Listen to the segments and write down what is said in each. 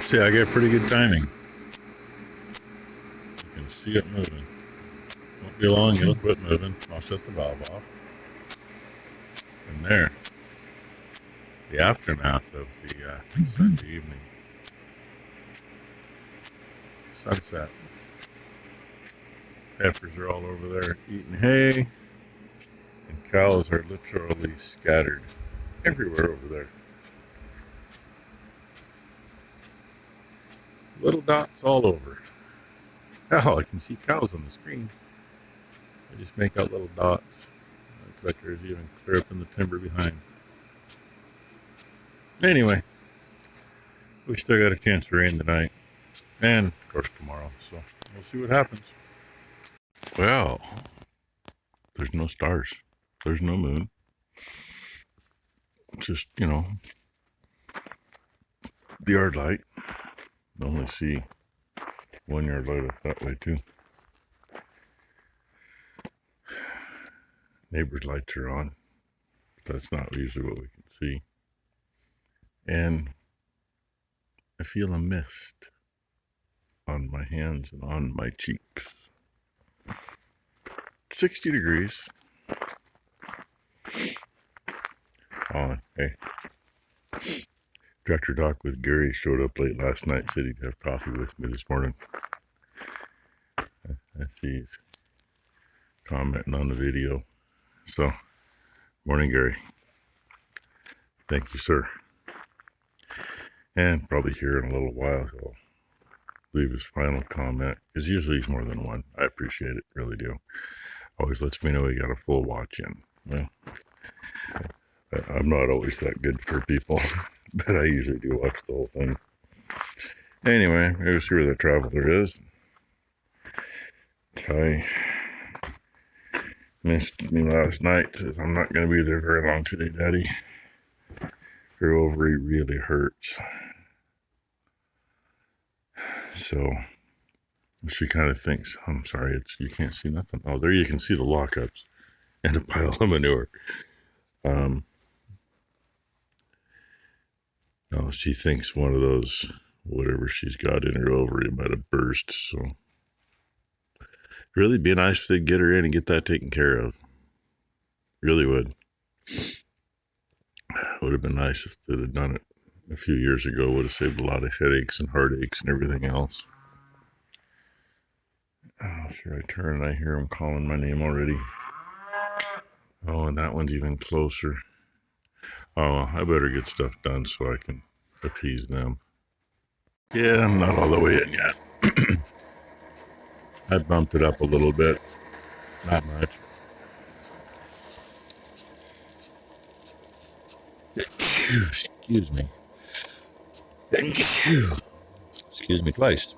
See, I get pretty good timing. You can see it moving. Won't be long, it'll quit moving. I'll shut the valve off. And there, the aftermath of the Sunday evening sunset. Heifers are all over there eating hay, and cows are literally scattered everywhere over there. Little dots all over. Oh, I can see cows on the screen. I just make out little dots. Looks like there's even clear up in the timber behind. Anyway, we still got a chance of rain tonight, and of course tomorrow, so we'll see what happens. Well, there's no stars. There's no moon. Just, the yard light. Only see 1 yard light up that way too. Neighbors' lights are on. That's not usually what we can see. And I feel a mist on my hands and on my cheeks. 60 degrees. Oh, hey. Tractor Doc with Gary showed up late last night, said he'd have coffee with me this morning. I see he's commenting on the video. So, morning, Gary. Thank you, sir. And probably here in a little while he'll leave his final comment, because usually he's more than one. I appreciate it, really do. Always lets me know he got a full watch in. Well, I'm not always that good for people, but I usually do watch the whole thing. Anyway, here's where the traveler is. Ty missed me last night. Says, I'm not going to be there very long today, Daddy. Her ovary really hurts. So she kind of thinks, I'm sorry, you can't see nothing. Oh, there you can see the lockups and a pile of manure. No, she thinks one of those, whatever she's got in her ovary, might have burst. So really be nice if they'd get her in and get that taken care of. Really would. Would have been nice if they'd have done it a few years ago. Would have saved a lot of headaches and heartaches and everything else. Oh, sure, I turn and I hear him calling my name already. Oh, and that one's even closer. Oh, I better get stuff done so I can appease them. Yeah, I'm not all the way in yet. I bumped it up a little bit. Not much. Excuse me. Excuse me twice.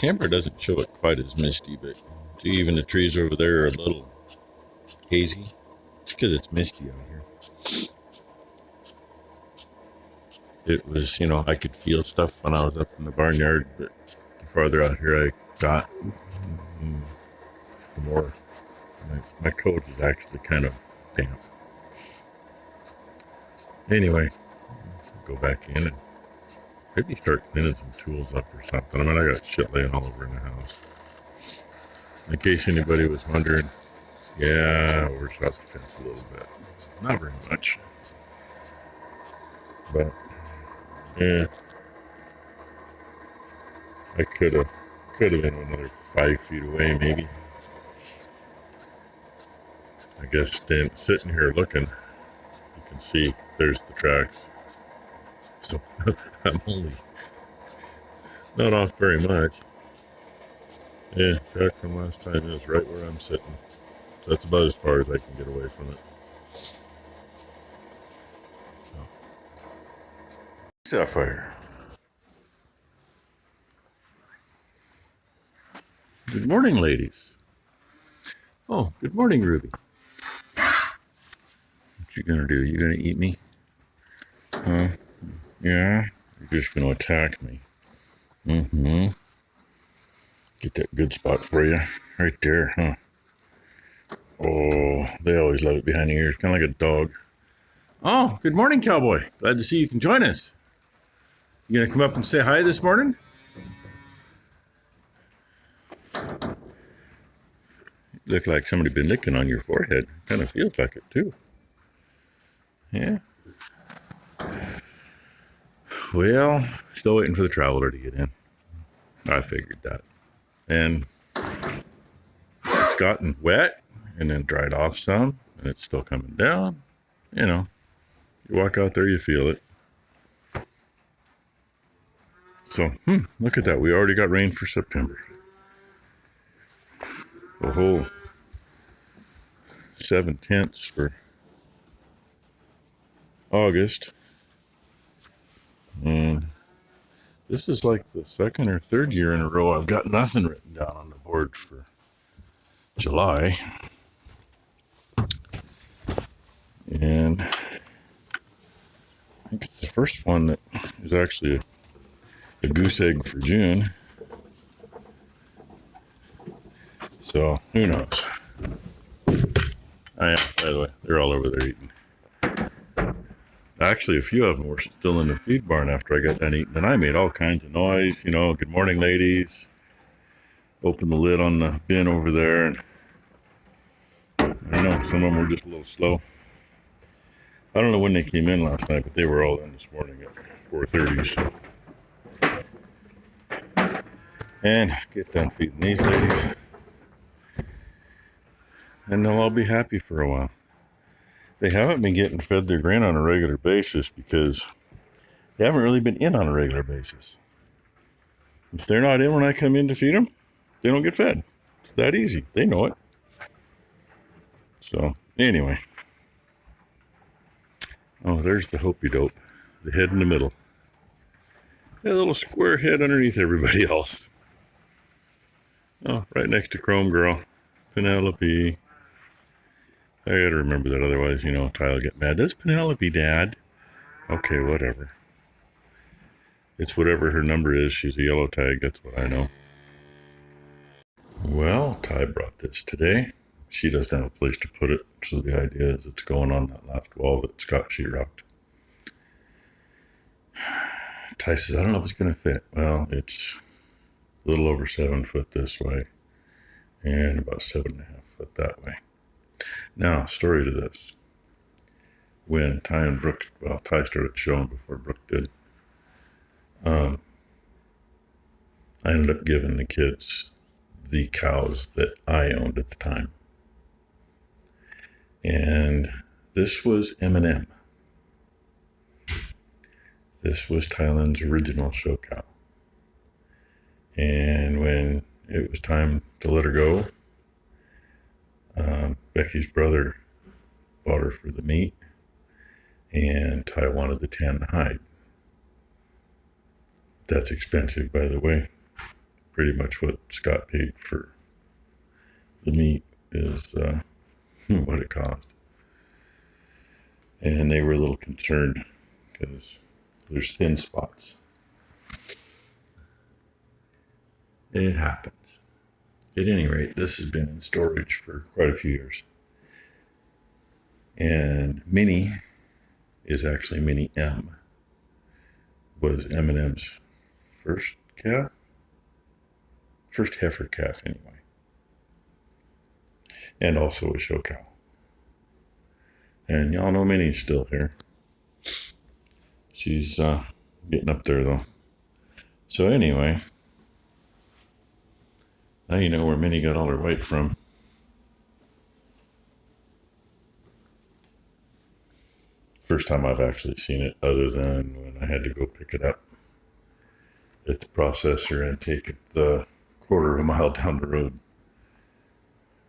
Camera doesn't show it quite as misty, but see, even the trees over there are a little hazy. It's because it's misty out here. It was, I could feel stuff when I was up in the barnyard, but the farther out here I got, the more my coat is actually kind of damp. Anyway, go back in and maybe start cleaning some tools up or something. I mean, I got shit laying all over in the house. In case anybody was wondering, yeah, I overshot the fence a little bit. Not very much. But, yeah. I could have been another 5 feet away, maybe. I guess sitting here looking, you can see there's the tracks. So I'm only not off very much. Yeah, track from last time is right where I'm sitting. So that's about as far as I can get away from it. So. Sapphire. Good morning, ladies. Oh, good morning, Ruby. What you gonna do? You gonna eat me? Huh? Yeah? You're just gonna attack me. Get that good spot for you. Right there, huh? Oh, they always love it behind the ears, kind of like a dog. Oh, good morning, cowboy. Glad to see you can join us. You gonna come up and say hi this morning? Look like somebody been licking on your forehead. Kind of feels like it too. Yeah. Well, still waiting for the traveler to get in. I figured that. And it's gotten wet and then dried off some, and it's still coming down. You know, you walk out there, you feel it. So, look at that. We already got rain for September. A whole 7/10 for August. And this is like the second or third year in a row I've got nothing written down on the board for July. And I think it's the first one that is actually a goose egg for June. So, who knows? Oh yeah, by the way, they're all over there eating. Actually, a few of them were still in the feed barn after I got done eating, and I made all kinds of noise, you know, good morning ladies. Open the lid on the bin over there, and I don't know, some of them were just a little slow. I don't know when they came in last night, but they were all in this morning at 4:30. So. And get done feeding these ladies, and they'll all be happy for a while. They haven't been getting fed their grain on a regular basis because they haven't really been in on a regular basis. If they're not in when I come in to feed them, they don't get fed. It's that easy. They know it. So, anyway. Oh, there's the Hopi dope. The head in the middle. That little square head underneath everybody else. Oh, right next to Chrome Girl. Penelope. I gotta remember that, otherwise, you know, Ty will get mad. That's Penelope, Dad. Okay, whatever. It's whatever her number is. She's a yellow tag, that's what I know. Well, Ty brought this today. She doesn't have a place to put it, so the idea is it's going on that last wall that Scott sheetrocked. Ty says, I don't know if it's going to fit. Well, it's a little over 7 foot this way and about 7.5 foot that way. Now, story to this. When Ty and Brooke, well, Ty started showing before Brooke did, I ended up giving the kids the cows that I owned at the time. And this was M&M. This was Thailand's original show cow. And when it was time to let her go, Becky's brother bought her for the meat, and Ty wanted the tan hide. That's expensive, by the way. Pretty much what Scott paid for the meat is what it cost. And they were a little concerned because there's thin spots. It happens. At any rate, this has been in storage for quite a few years. And Minnie is actually Minnie M. Was M&M's first calf? First heifer calf, anyway. And also a show cow. And y'all know Minnie's still here. She's getting up there, though. So anyway, now you know where Minnie got all her weight from. First time I've actually seen it, other than when I had to go pick it up at the processor and take it the quarter of a mile down the road.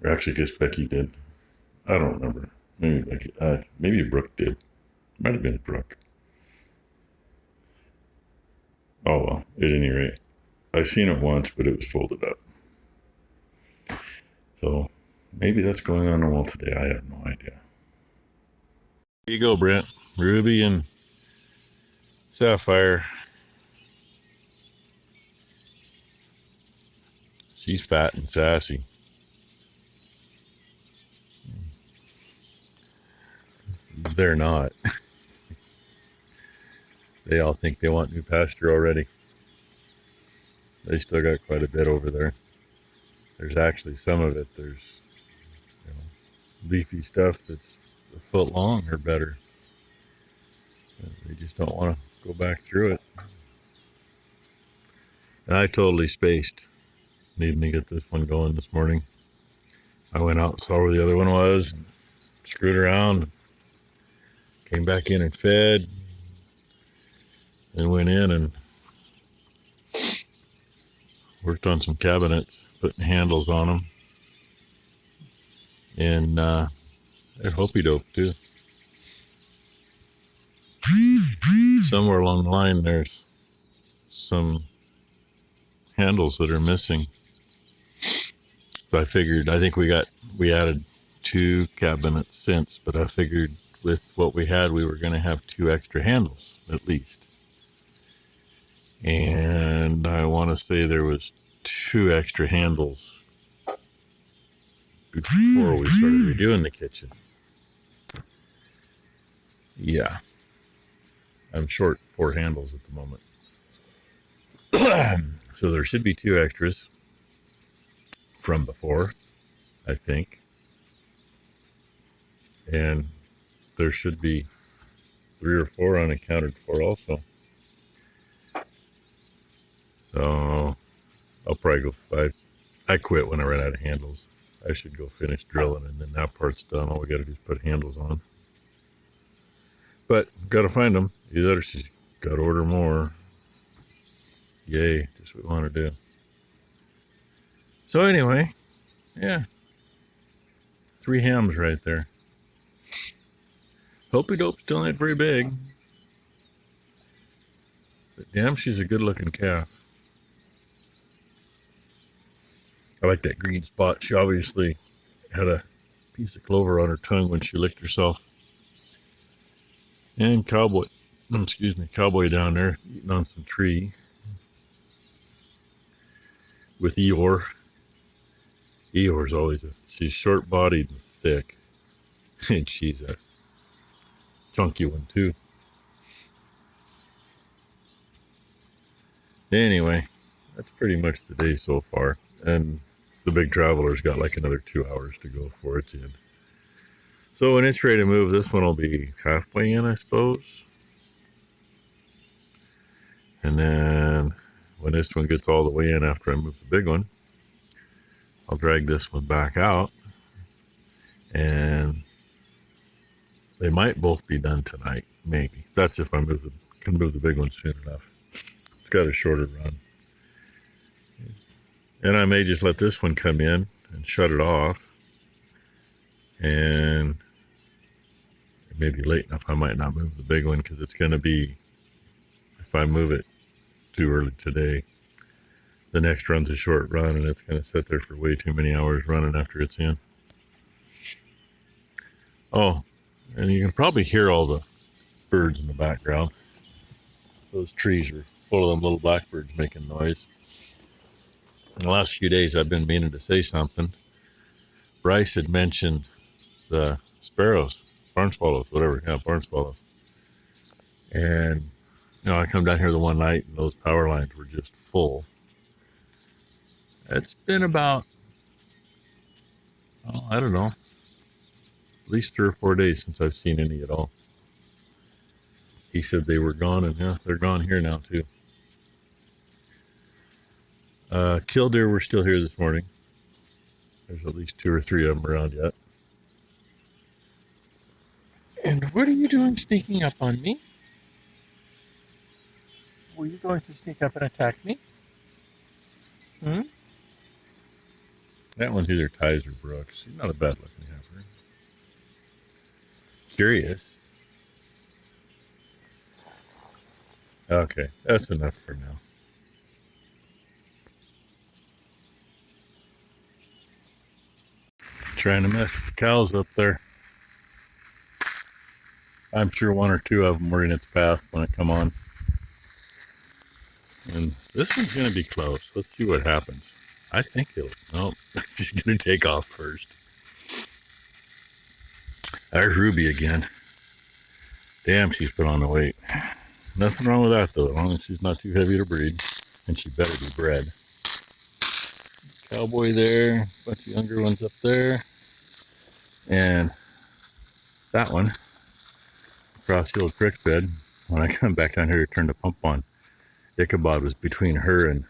Or actually, I guess Becky did. I don't remember. Maybe Becky. Maybe Brooke did. Might have been Brooke. Oh well. At any rate, I seen it once, but it was folded up. So maybe that's going on the wall today. I have no idea. Here you go, Brent. Ruby and Sapphire. She's fat and sassy. They're not. They all think they want new pasture already. They still got quite a bit over there. There's actually some of it, there's leafy stuff that's a foot long or better. They just don't want to go back through it. And I totally spaced, needing to get this one going this morning. I went out and saw where the other one was, and screwed around, came back in and fed, and went in and worked on some cabinets, putting handles on them. And at Hopi Dope too. Somewhere along the line there's some handles that are missing. So I figured, I think we added 2 cabinets since, but I figured with what we had, we were going to have 2 extra handles at least. And I want to say there was 2 extra handles before we started redoing the kitchen. Yeah, I'm short 4 handles at the moment. So there should be 2 extras from before, I think. And there should be 3 or 4 unaccounted for also. So I'll probably go, I quit when I ran out of handles. I should go finish drilling, and then that part's done. All we got to do is put handles on. But got to find them. Either she's got to order more. Yay, just what we want to do. So anyway, yeah, 3 hams right there. Hopi Dope still ain't very big, but damn, she's a good-looking calf. I like that green spot. She obviously had a piece of clover on her tongue when she licked herself. And Cowboy down there eating on some tree with Eeyore. Eeyore's always she's short-bodied and thick, and she's a chunky one too. Anyway, that's pretty much the day so far, and the big traveler's got like another 2 hours to go before it's in. So when it's ready to move, this one will be halfway in, I suppose. And then when this one gets all the way in after I move the big one, I'll drag this one back out, and they might both be done tonight, maybe. That's if I can move the big one soon enough. It's got a shorter run. And I may just let this one come in and shut it off. And it may be late enough I might not move the big one, because it's going to be, if I move it too early today, the next run's a short run, and it's going to sit there for way too many hours running after it's in. Oh, and you can probably hear all the birds in the background. Those trees are full of them little blackbirds making noise. In the last few days, I've been meaning to say something. Bryce had mentioned the sparrows, barn swallows, whatever, yeah, barn swallows. And, I come down here the one night, and those power lines were just full. It's been about, I don't know, at least 3 or 4 days since I've seen any at all. He said they were gone, and yeah, they're gone here now too. Killdeer were still here this morning. There's at least 2 or 3 of them around yet. And what are you doing sneaking up on me? Were you going to sneak up and attack me? That one's either Ties or Brooks. She's not a bad looking heifer. Curious. Okay, that's enough for now. Trying to mess with the cows up there. I'm sure 1 or 2 of them were in its path when I come on. And this one's going to be close. Let's see what happens. I think nope, she's going to take off first. There's Ruby again. Damn, she's put on the weight. Nothing wrong with that, though, as long as she's not too heavy to breed. And she better be bred. Cowboy there, a bunch of younger ones up there. And that one, across the old creek bed, when I come back down here to turn the pump on, Ichabod was between her and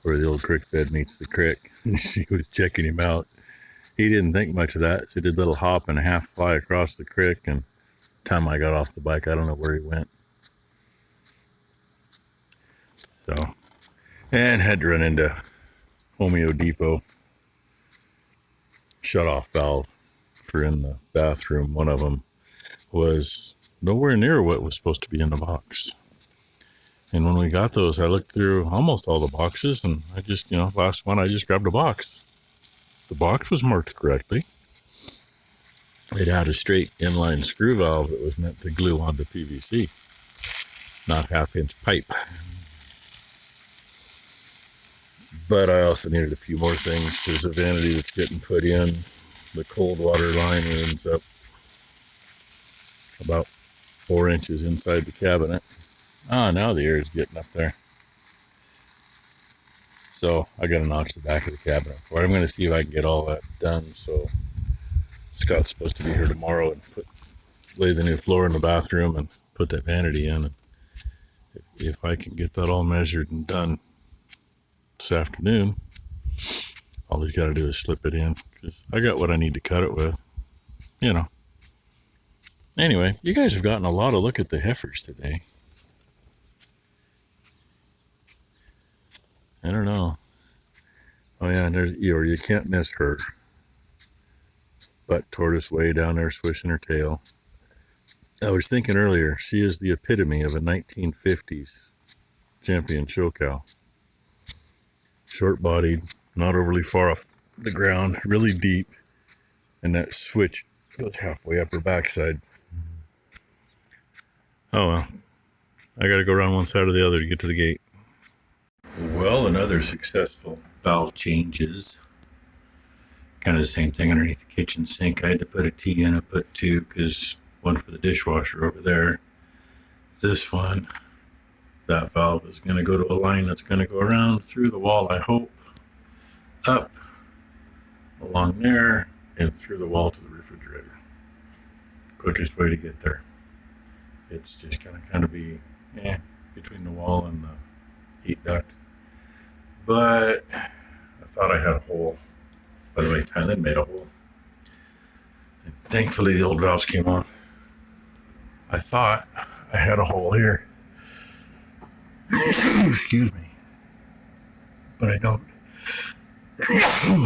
where the old creek bed meets the creek. And she was checking him out. He didn't think much of that, so he did a little hop and a half fly across the creek, and the time I got off the bike, I don't know where he went. So, and had to run into Homeo Depot. Shut-off valve for in the bathroom. One of them was nowhere near what was supposed to be in the box. And when we got those, I looked through almost all the boxes, and I just, last one, I just grabbed a box. The box was marked correctly. It had a straight inline screw valve that was meant to glue onto PVC, not half-inch pipe. But I also needed a few more things because the vanity that's getting put in, the cold water line ends up about 4 inches inside the cabinet. Now the air is getting up there. So I got to notch the back of the cabinet for it. I'm going to see if I can get all that done. So Scott's supposed to be here tomorrow and lay the new floor in the bathroom and put that vanity in. And if I can get that all measured and done this afternoon, all he's got to do is slip it in, because I got what I need to cut it with. Anyway, you guys have gotten a lot of look at the heifers today. I don't know. Oh yeah, and there's Eeyore. You can't miss her. Butt tortoise way down there swishing her tail. I was thinking earlier, she is the epitome of a 1950s champion show cow. Short-bodied, not overly far off the ground, really deep, and that switch goes halfway up her backside. Oh well, I gotta go around one side or the other to get to the gate. Well, another successful valve changes. Kind of the same thing underneath the kitchen sink. I had to put a T in, I put two, because one for the dishwasher over there. This one, that valve is going to go to a line that's going to go around through the wall, I hope, up along there, and through the wall to the refrigerator. Quickest way to get there. It's just going to kind of be between the wall and the heat duct. But I thought I had a hole. By the way, Thailand made a hole. And thankfully the old valves came off. I thought I had a hole here. Excuse me. But I don't. There's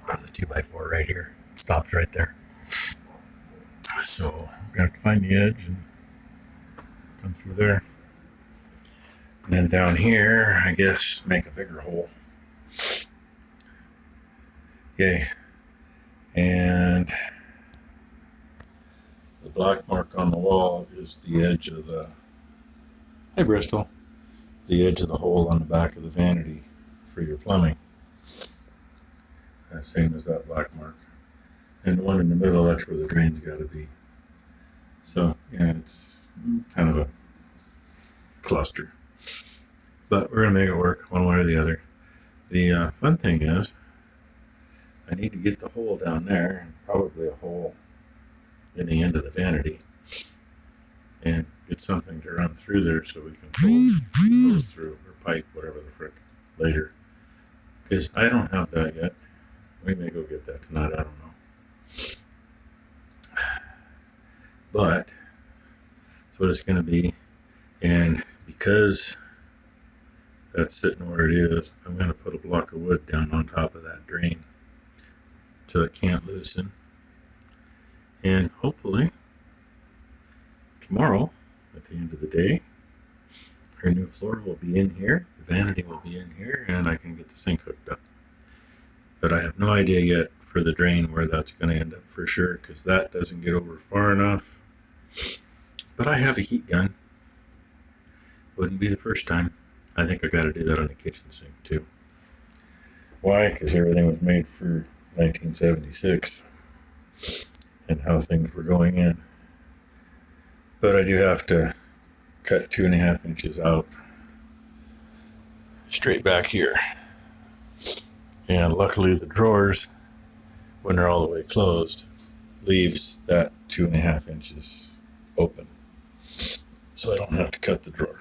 a 2x4 right here. It stops right there. So I'm going to have to find the edge and come through there. And then down here, I guess, make a bigger hole. Okay. And the black mark on the wall is the edge of the, hey Bristol, the edge of the hole on the back of the vanity for your plumbing. That's same as that black mark. And the one in the middle, that's where the drain's got to be. So, yeah, it's kind of a cluster. But we're going to make it work one way or the other. The fun thing is, I need to get the hole down there, and probably a hole in the end of the vanity, and get something to run through there so we can pull the hose through, or pipe, whatever the frick, later. Because I don't have that yet. We may go get that tonight, I don't know. But that's what it's going to be. And because that's sitting where it is, I'm going to put a block of wood down on top of that drain so it can't loosen. And hopefully tomorrow, at the end of the day, our new floor will be in here, the vanity will be in here, and I can get the sink hooked up. But I have no idea yet for the drain where that's going to end up for sure, because that doesn't get over far enough. But I have a heat gun. Wouldn't be the first time. I think I got to do that on the kitchen sink too. Why? Because everything was made for 1976 and how things were going in. But I do have to cut 2.5 inches out straight back here. And luckily the drawers, when they're all the way closed, leaves that 2.5 inches open. So I don't have to cut the drawer.